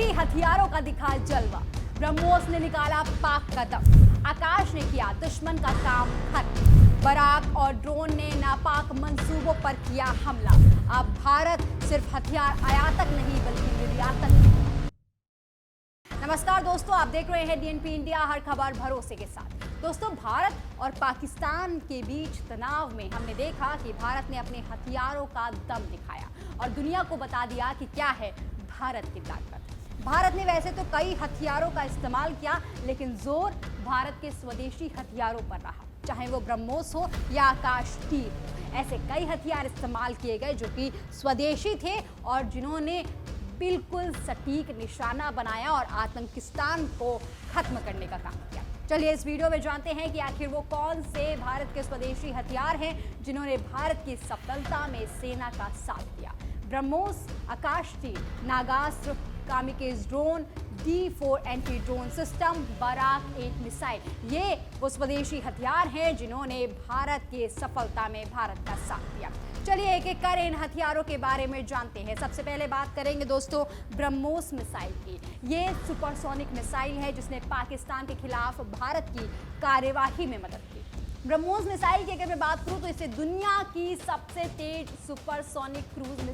स्वदेशी हथियारों का दिखा जलवा। ब्रह्मोस ने निकाला पाक का दम, आकाश ने किया दुश्मन का काम खत्म। बराक और ड्रोन ने नापाक मंसूबों पर किया हमला। अब भारत सिर्फ हथियार आयातक नहीं बल्कि निर्यातक भी। नमस्कार दोस्तों, आप देख रहे हैं डीएनपी इंडिया, हर खबर भरोसे के साथ। दोस्तों, भारत और पाकिस्तान के बीच तनाव में हमने देखा कि भारत ने अपने हथियारों का दम दिखाया और दुनिया को बता दिया कि क्या है भारत की ताकत। भारत ने वैसे तो कई हथियारों का इस्तेमाल किया, लेकिन जोर भारत के स्वदेशी हथियारों पर रहा, चाहे वो ब्रह्मोस हो या आकाश तीर। ऐसे कई हथियार इस्तेमाल किए गए जो कि स्वदेशी थे और जिन्होंने बिल्कुल सटीक निशाना बनाया और आतंकिस्तान को खत्म करने का काम किया। चलिए इस वीडियो में जानते हैं कि आखिर वो कौन से भारत के स्वदेशी हथियार हैं जिन्होंने भारत की सफलता में सेना का साथ दिया। BrahMos, Akashteer, Nagastra, kamikaze drone, D4 anti drone system, Barak 8 missile, ये वो स्वदेशी हथियार हैं जिन्होंने भारत की सफलता में भारत का साथ दिया। चलिए एक एक कर इन हथियारों के बारे में जानते हैं। सबसे पहले बात करेंगे दोस्तों ब्रह्मोस मिसाइल की। ये सुपरसोनिक मिसाइल है जिसने पाकिस्तान के खिलाफ भारत की कार्यवाही में मदद की। ब्रह्मोस मिसाइल की अगर मैं बात करूं तो इसे दुनिया की सबसे तेज सुपरसोनिक क्रूज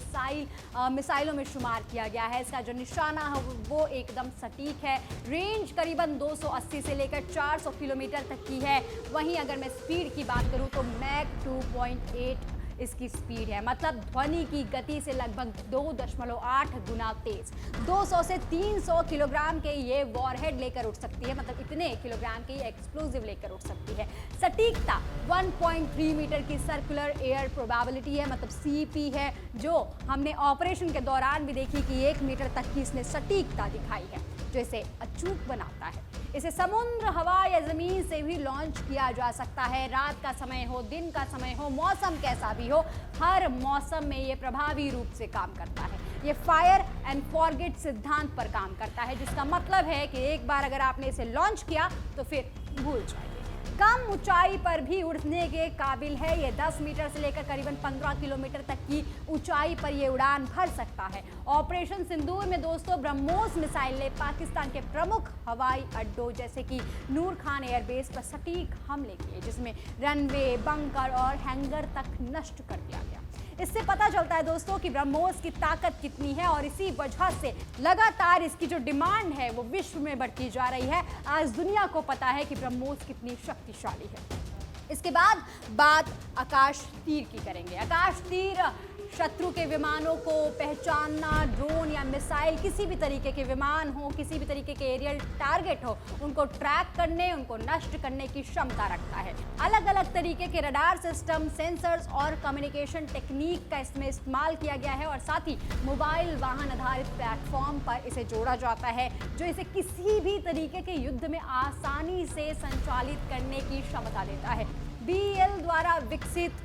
मिसाइलों में शुमार किया गया है। इसका जो निशाना है वो एकदम सटीक है। रेंज करीबन 280 से लेकर 400 किलोमीटर तक की है। वहीं अगर मैं स्पीड की बात करूं तो मैक 2.8 इसकी स्पीड है, मतलब ध्वनि की गति से लगभग 2.8 गुना तेज। 200 से 300 किलोग्राम के ये वॉरहेड लेकर उठ सकती है, मतलब इतने किलोग्राम के ये एक्सप्लोजिव लेकर उठ सकती है। सटीकता 1.3 मीटर की सर्कुलर एयर प्रोबेबिलिटी है, मतलब CP है, जो हमने ऑपरेशन के दौरान भी देखी कि 1 मीटर तक की इसने सटीकता दिखाई है, जो इसे अचूक बनाता है। इसे समुद्र, हवा या जमीन से भी लॉन्च किया जा सकता है। रात का समय हो, दिन का समय हो, मौसम कैसा भी हो, हर मौसम में ये प्रभावी रूप से काम करता है। ये फायर एंड फॉरगेट सिद्धांत पर काम करता है, जिसका मतलब है कि एक बार अगर आपने इसे लॉन्च किया तो फिर भूल जाइए। कम ऊंचाई पर भी उड़ने के काबिल है। ये 10 मीटर से लेकर करीबन 15 किलोमीटर तक की ऊंचाई पर ये उड़ान भर सकता है। ऑपरेशन सिंदूर में दोस्तों ब्रह्मोस मिसाइल ने पाकिस्तान के प्रमुख हवाई अड्डों जैसे कि नूर खान एयरबेस पर सटीक हमले किए, जिसमें रनवे, बंकर और हैंगर तक नष्ट कर दिया गया। इससे पता चलता है दोस्तों कि ब्रह्मोस की ताकत कितनी है और इसी वजह से लगातार इसकी जो डिमांड है वो विश्व में बढ़ती जा रही है। आज दुनिया को पता है कि ब्रह्मोस कितनी शक्तिशाली है। इसके बाद बात आकाश तीर की करेंगे। आकाश तीर शत्रु के विमानों को पहचानना, ड्रोन या मिसाइल, किसी भी तरीके के विमान हो, किसी भी तरीके के एरियल टारगेट हो, उनको ट्रैक करने, उनको नष्ट करने की क्षमता रखता है। अलग अलग तरीके के रडार सिस्टम, सेंसर्स और कम्युनिकेशन टेक्निक का इसमें इस्तेमाल किया गया है और साथ ही मोबाइल वाहन आधारित प्लेटफॉर्म पर इसे जोड़ा जाता है, जो इसे किसी भी तरीके के युद्ध में आसानी से संचालित करने की क्षमता देता है। BEL द्वारा विकसित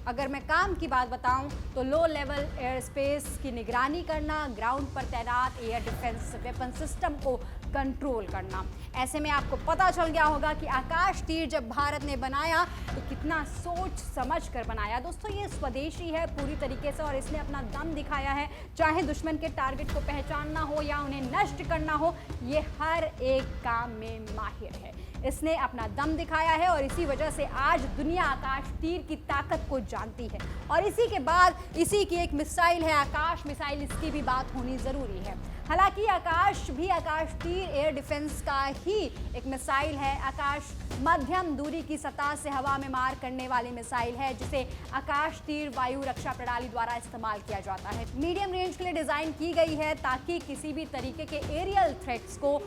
अगर मैं काम की बात बताऊं तो लो लेवल एयर स्पेस की निगरानी करना, ग्राउंड पर तैनात एयर डिफेंस वेपन सिस्टम को कंट्रोल करना। ऐसे में आपको पता चल गया होगा कि आकाश तीर जब भारत ने बनाया तो कितना सोच समझ कर बनाया। दोस्तों, ये स्वदेशी है पूरी तरीके से और इसने अपना दम दिखाया है। चाहे दुश्मन के टारगेट को पहचानना हो या उन्हें नष्ट करना हो, ये हर एक काम में माहिर है। इसने अपना दम दिखाया है और इसी वजह से आज दुनिया आकाश तीर की ताकत को जानती है। और इसी के बाद इसी की एक मिसाइल है आकाश मिसाइल, इसकी भी बात होनी ज़रूरी है। हालांकि आकाश तीर एयर डिफेंस का ही एक मिसाइल है। आकाश मध्यम दूरी की सतह से हवा में मार करने वाली मिसाइल है, जिसे आकाश तीर वायु रक्षा प्रणाली द्वारा इस्तेमाल किया जाता है। मीडियम रेंज के लिए डिज़ाइन की गई है ताकि किसी भी तरीके के एरियल थ्रेट्स को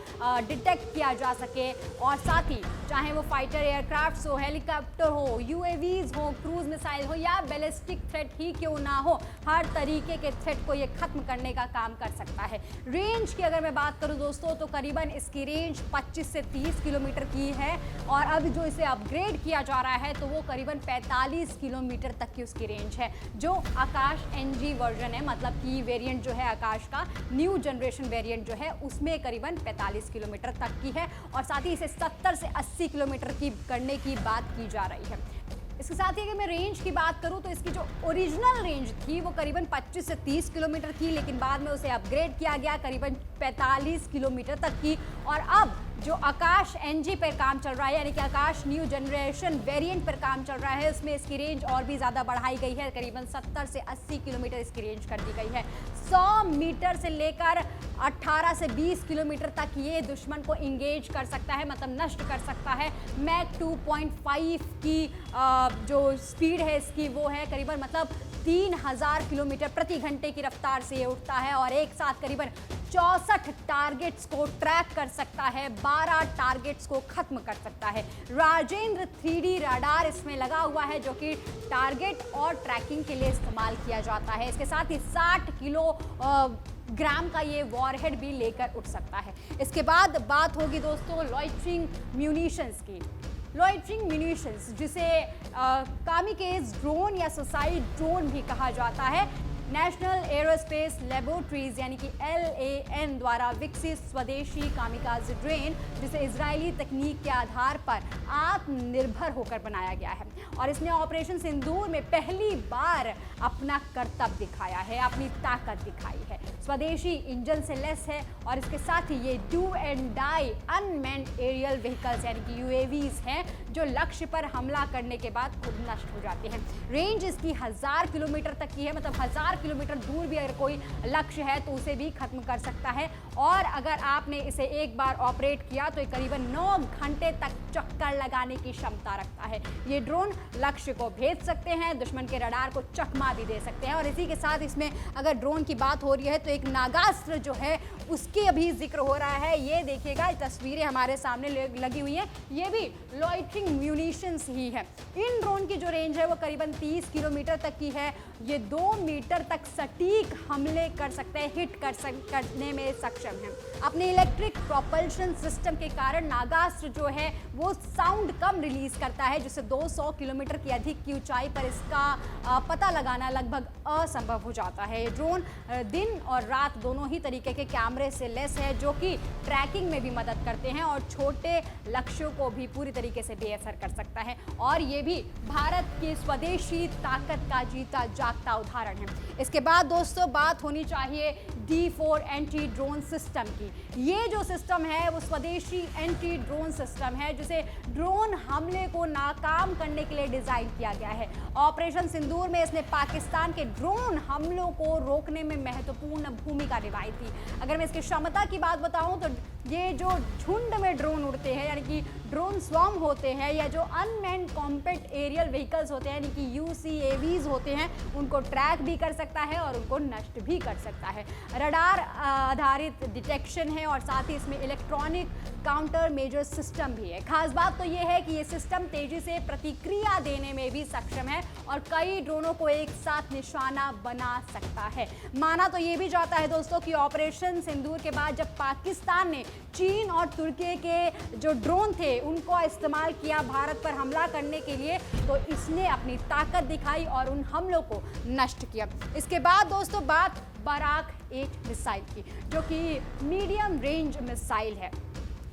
डिटेक्ट किया जा सके और साथ ही चाहे वो फाइटर एयरक्राफ्ट हो, हेलीकॉप्टर हो, UAVs हो, क्रूज मिसाइल हो या बैलिस्टिक थ्रेट ही क्यों ना हो, हर तरीके के थ्रेट को ये खत्म करने का काम कर सकता है। रेंज की अगर मैं बात करूं दोस्तों तो करीबन इसकी रेंज 25 से 30 किलोमीटर की है और अब जो इसे अपग्रेड किया जा रहा है तो वो करीबन 45 किलोमीटर तक की उसकी रेंज है। जो आकाश NG वर्जन है, मतलब कि वेरिएंट जो है आकाश का न्यू जनरेशन वेरिएंट जो है उसमें करीबन 45 किलोमीटर तक की है और साथ ही इसे 70 से 80 किलोमीटर की करने की बात की जा रही है। इसके साथ ही अगर मैं रेंज की बात करूं तो इसकी जो ओरिजिनल रेंज थी वो करीबन 25 से 30 किलोमीटर थी, लेकिन बाद में उसे अपग्रेड किया गया करीबन 45 किलोमीटर तक की। और अब जो आकाश एनजी पर काम चल रहा है, यानी कि आकाश न्यू जनरेशन वेरिएंट पर काम चल रहा है, उसमें इसकी रेंज और भी ज़्यादा बढ़ाई गई है। करीबन 70 से 80 किलोमीटर इसकी रेंज कर दी गई है। 100 मीटर से लेकर 18 से 20 किलोमीटर तक ये दुश्मन को इंगेज कर सकता है, मतलब नष्ट कर सकता है। मैक 2.5 की जो स्पीड है इसकी वो है करीबन, मतलब 3000 किलोमीटर प्रति घंटे की रफ्तार से ये उठता है और एक साथ करीबन 64 टारगेट्स को ट्रैक कर सकता है, 12 टारगेट्स को खत्म कर सकता है। राजेंद्र 3D रडार इसमें लगा हुआ है जो कि टारगेट और ट्रैकिंग के लिए इस्तेमाल किया जाता है। इसके साथ ही 60 किलो ग्राम का ये वॉरहेड भी लेकर उठ सकता है। इसके बाद बात होगी दोस्तों लॉइटरिंग म्यूनिशंस की। लॉइटरिंग म्यूनिशंस जिसे कामिकेज ड्रोन या सुसाइड ड्रोन भी कहा जाता है, नेशनल एरोस्पेस लेबोरेटरीज यानी कि LAN द्वारा विकसित स्वदेशी कामिकाज़ ड्रोन, जिसे इजरायली तकनीक के आधार पर आत्मनिर्भर होकर बनाया गया है और इसने ऑपरेशन सिंदूर में पहली बार अपना करतब दिखाया है, अपनी ताकत दिखाई है। स्वदेशी इंजन से लेस है और इसके साथ ही ये do and die unmanned aerial vehicles यानी कि UAVs हैं जो लक्ष्य पर हमला करने के बाद खुद नष्ट हो जाते हैं। रेंज इसकी 1000 किलोमीटर तक की है, मतलब 1000 किलोमीटर दूर भी अगर कोई लक्ष्य है तो उसे भी खत्म कर सकता है। और अगर आपने इसे एक बार ऑपरेट किया तो ये करीबन 9 घंटे तक चक्कर लगाने की क्षमता रखता है। ये ड्रोन लक्ष्य को भेज सकते हैं, दुश्मन के रडार को चकमा भी दे सकते हैं। और इसी के साथ इसमें अगर ड्रोन की बात हो रही है तो एक नागास्त्र जो है उसके अभी जिक्र हो रहा है। ये देखिएगा, तस्वीरें हमारे सामने लगी हुई हैं, ये भी लॉइटरिंग म्यूनिशंस ही है। इन ड्रोन की जो रेंज है वो करीबन 30 किलोमीटर तक की है। ये 2 मीटर तक सटीक हमले कर सकते हैं, हिट करने में सक्षम है। अपने इलेक्ट्रिक प्रोपल्शन सिस्टम के कारण नागास्त्र जो है वो साउंड कम रिलीज करता है, जिससे 200 किलोमीटर की अधिक की ऊंचाई पर इसका पता लगाना लगभग असंभव हो जाता है। ये ड्रोन दिन और रात दोनों ही तरीके के कैमरे से लेस है जो कि ट्रैकिंग में भी मदद करते हैं और छोटे लक्ष्यों को भी पूरी तरीके से बेअसर कर सकता है। और ये भी भारत की स्वदेशी ताकत का जीता जागता उदाहरण है। इसके बाद दोस्तों बात होनी चाहिए D4 एंटी ड्रोन सिस्टम की। ये जो सिस्टम है वो स्वदेशी एंटी ड्रोन सिस्टम है जिसे ड्रोन हमले को नाकाम करने के लिए डिजाइन किया गया है। ऑपरेशन सिंदूर में इसने पाकिस्तान के ड्रोन हमलों को रोकने में महत्वपूर्ण भूमिका निभाई थी। अगर मैं इसकी क्षमता की बात बताऊं तो ये जो झुंड में ड्रोन उड़ते हैं यानी कि ड्रोन स्वॉर्म होते हैं, या जो अनमैन्ड कॉम्पैक्ट एरियल व्हीकल्स होते हैं यानी कि UCAVs होते हैं, उनको ट्रैक भी कर सकता है और उनको नष्ट भी कर सकता है। रडार आधारित डिटेक्शन है और साथ ही इसमें इलेक्ट्रॉनिक काउंटर मेजर सिस्टम भी है। खास बात तो ये है कि ये सिस्टम तेजी से प्रतिक्रिया देने में भी सक्षम है और कई ड्रोनों को एक साथ निशाना बना सकता है। माना तो ये भी जाता है दोस्तों कि ऑपरेशन सिंदूर के बाद जब पाकिस्तान ने चीन और तुर्की के जो ड्रोन थे उनको इस्तेमाल किया भारत पर हमला करने के लिए, तो इसने अपनी ताकत दिखाई और उन हमलों को नष्ट किया। इसके बाद दोस्तों बात बराक 8 मिसाइल की, जो कि मीडियम रेंज मिसाइल है।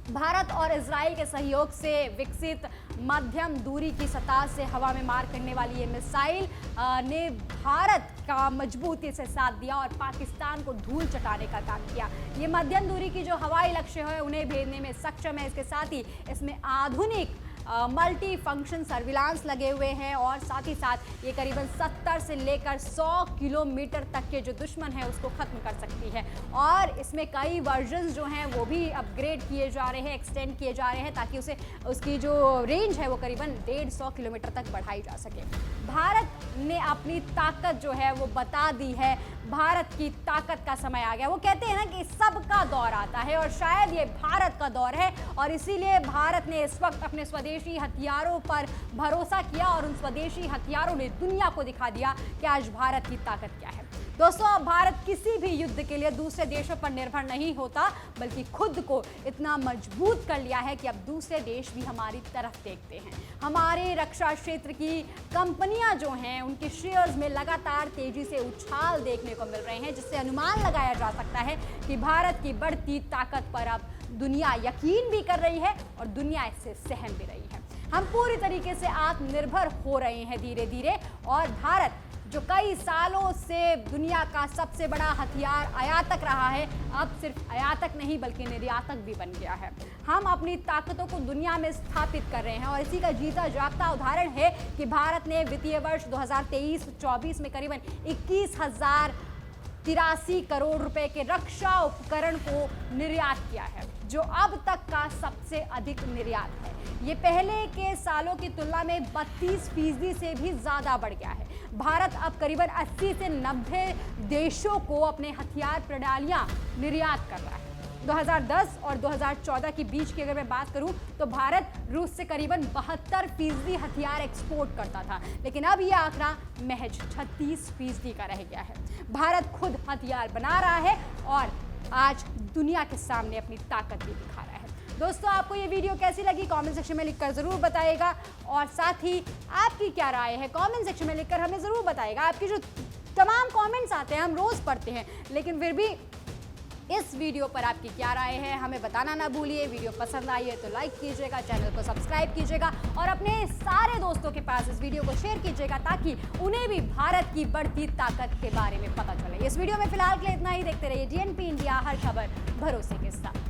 भारत और इजराइल के सहयोग से विकसित मध्यम दूरी की सतह से हवा में मार करने वाली ये मिसाइल ने भारत का मजबूती से साथ दिया और पाकिस्तान को धूल चटाने का काम किया। ये मध्यम दूरी की जो हवाई लक्ष्य है उन्हें भेदने में सक्षम है। इसके साथ ही इसमें आधुनिक मल्टी फंक्शन सर्विलांस लगे हुए हैं और साथ ही साथ ये करीबन 70 से लेकर 100 किलोमीटर तक के जो दुश्मन है उसको खत्म कर सकती है। और इसमें कई वर्जन्स जो हैं वो भी अपग्रेड किए जा रहे हैं, एक्सटेंड किए जा रहे हैं ताकि उसकी जो रेंज है वो करीबन 150 किलोमीटर तक बढ़ाई जा सके। भारत ने अपनी ताकत जो है वो बता दी है। भारत की ताकत का समय आ गया। वो कहते हैं ना कि सबका दौर आता है और शायद ये भारत का दौर है और इसीलिए भारत ने इस वक्त अपने स्वदेशी हथियारों पर भरोसा किया और उन स्वदेशी हथियारों ने दुनिया को दिखा दिया कि आज भारत की ताकत क्या है। दोस्तों, अब भारत किसी भी युद्ध के लिए दूसरे देशों पर निर्भर नहीं होता, बल्कि खुद को इतना मजबूत कर लिया है कि अब दूसरे देश भी हमारी तरफ देखते हैं। हमारे रक्षा क्षेत्र की कंपनियां जो हैं उनके शेयर्स में लगातार तेजी से उछाल देखने को मिल रहे हैं, जिससे अनुमान लगाया जा सकता है कि भारत की बढ़ती ताकत पर अब दुनिया यकीन भी कर रही है और दुनिया इससे सहम भी रही है। हम पूरी तरीके से आत्मनिर्भर हो रहे हैं धीरे धीरे। और भारत जो कई सालों से दुनिया का सबसे बड़ा हथियार आयातक रहा है, अब सिर्फ आयातक नहीं बल्कि निर्यातक भी बन गया है। हम अपनी ताकतों को दुनिया में स्थापित कर रहे हैं और इसी का जीता जागता उदाहरण है कि भारत ने वित्तीय वर्ष 2023-24 में करीबन 21,083 करोड़ रुपए के रक्षा उपकरण को निर्यात किया है, जो अब तक का सबसे अधिक निर्यात है। ये पहले के सालों की तुलना में 32% से भी ज्यादा बढ़ गया है। भारत अब करीबन 80 से 90 देशों को अपने हथियार प्रणालियां निर्यात कर रहा है। 2010 और 2014 के बीच की अगर मैं बात करूं तो भारत रूस से करीबन 72% हथियार एक्सपोर्ट करता था, लेकिन अब यह आंकड़ा महज 36% का रह गया है। भारत खुद हथियार बना रहा है और आज दुनिया के सामने अपनी ताकत भी दिखा रहा है। दोस्तों, आपको ये वीडियो कैसी लगी कमेंट सेक्शन में लिखकर जरूर बताइएगा और साथ ही आपकी क्या राय है कमेंट सेक्शन में लिखकर हमें जरूर बताइएगा। आपकी जो तमाम कमेंट्स आते हैं हम रोज पढ़ते हैं, लेकिन फिर भी इस वीडियो पर आपकी क्या राय है हमें बताना ना भूलिए। वीडियो पसंद आई है तो लाइक कीजिएगा, चैनल को सब्सक्राइब कीजिएगा और अपने सारे दोस्तों के पास इस वीडियो को शेयर कीजिएगा ताकि उन्हें भी भारत की बढ़ती ताकत के बारे में पता चले। इस वीडियो में फिलहाल के लिए इतना ही। देखते रहिए DNP इंडिया, हर खबर भरोसे के साथ।